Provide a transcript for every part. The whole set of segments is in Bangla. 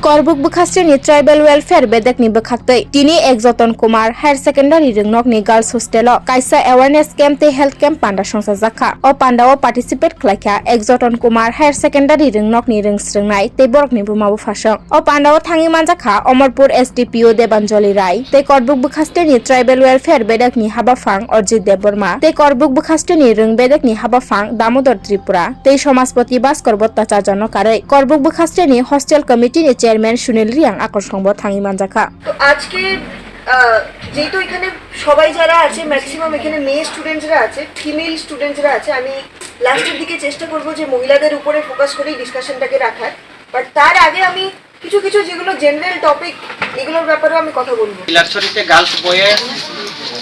Korbuk Bukastini Tribal Welfare Bedekni Bukhaktoi Tini ek Jatankumar Higher Secondary Ringnokni Girls Hostelo Kaisa Awareness Camp te Health Camp Panda Songsa Zakha O Panda o participate khlaikha ek Jatankumar Higher Secondary Ringnokni Ringsringnai te Borokni Bumabu Phasang O Panda o Thangi Manjakha Omorpur SDPO Debanjali Rai te Korbuk Bukastini Tribal Welfare Bedekni Habafang Arjit Debbarma te Korbuk Bukastini Ring Bedekni Habafang Damodar Tripura te Somaspoti Baskor Bottachar Janokare Korbuk Bukastini Hostel Committee ni chairman Sunil Reang আকর্ষণ থাঙি মানজাখা তো আজকে যেহেতু এখানে সবাই যারা আছে ম্যাক্সিমাম এখানে মেয়ে স্টুডেন্টসরা আছে ফিমেল স্টুডেন্টসরা আছে আমি লাস্টের দিকে চেষ্টা করব যে মহিলাদের উপরে ফোকাস করে ডিসকাশনটাকে রাখার বাট তার আগে আমি কিছু কিছু যেগুলো জেনারেল টপিক এগুলোর ব্যাপারেও আমি কথা বলবো লাকসারিতে গার্লস বয়ে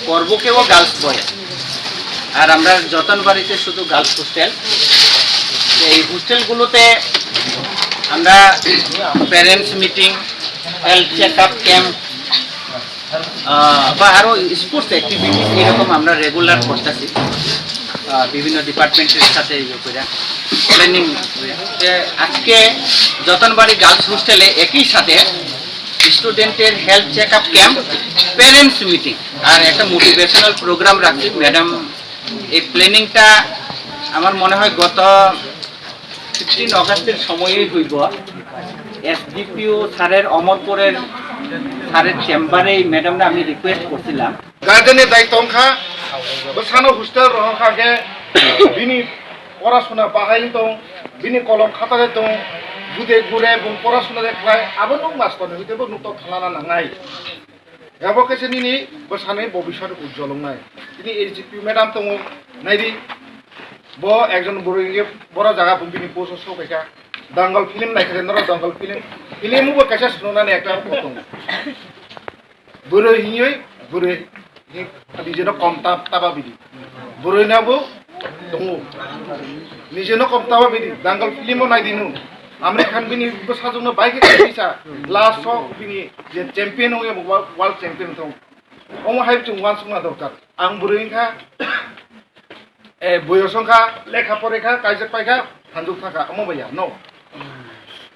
করবকেও গার্লস বয়ে আর আমরা যতনবাড়িতে শুধু গার্লস হোস্টেল এই হোস্টেলগুলোতে আমরা parents meeting health checkup camp বা আরও স্পোর্টস অ্যাক্টিভিটি এরকম আমরা রেগুলার করতেছি বিভিন্ন ডিপার্টমেন্টের সাথে প্ল্যানিং আজকে যতনবাড়ি গার্লস হোস্টেলে একই সাথে স্টুডেন্টের health checkup camp parents meeting আর একটা মোটিভেশনাল প্রোগ্রাম রাখছি ম্যাডাম এই প্ল্যানিংটা আমার মনে হয় গত 15 অগাস্টের সময়ই হইব এসডিপিও স্যারের অমরপুরের স্যারের চেম্বারে ম্যাডামরা আমি রিকোয়েস্ট করছিলাম গার্জেনের দায়িত্ব অংখা সানো হোস্টেল রহখাকে বিনি পড়াশোনা বাহাই দং বিনি কলম খাতা দং গুদে গুড়ে এবং পড়াশোনা দেখলায় আবার নং মাস্টার হইতেবো নুত থালানা নাঙাই এবকেছে নিনি সাनै ভবিষ্যৎ উজ্জ্বল নাই তিনি এসডিপি ম্যাডাম দङ নাইদি ব একজন বড় জায়গা বিনি পোস্ট সৌকাইকা দঙ্গল ফিল্ম নাইখাতে নর দঙ্গল ফিল্মও কাছে শুনানি একটা দङ বুড়ো হিঁই বুড়ো নিজেনো কম তাবা বিদি বুড়োইনাবো দङ নিজেনো কম তাবা বিদি দঙ্গল ফিল্মও নাইদিনু আমেরিকান বিনি সাজনো বাইকে ফিসা লাস্ট বিনি যে চ্যাম্পিয়ন হয়ে ওয়ার্ল্ড চ্যাম্পিয়ন দङ অমো হাইব जों ওয়ান सुंना दरकार आं बुरैखा बयसंखा लेखा परेखा कायजक पाइखा हानजुक थाखा अमो भैया नो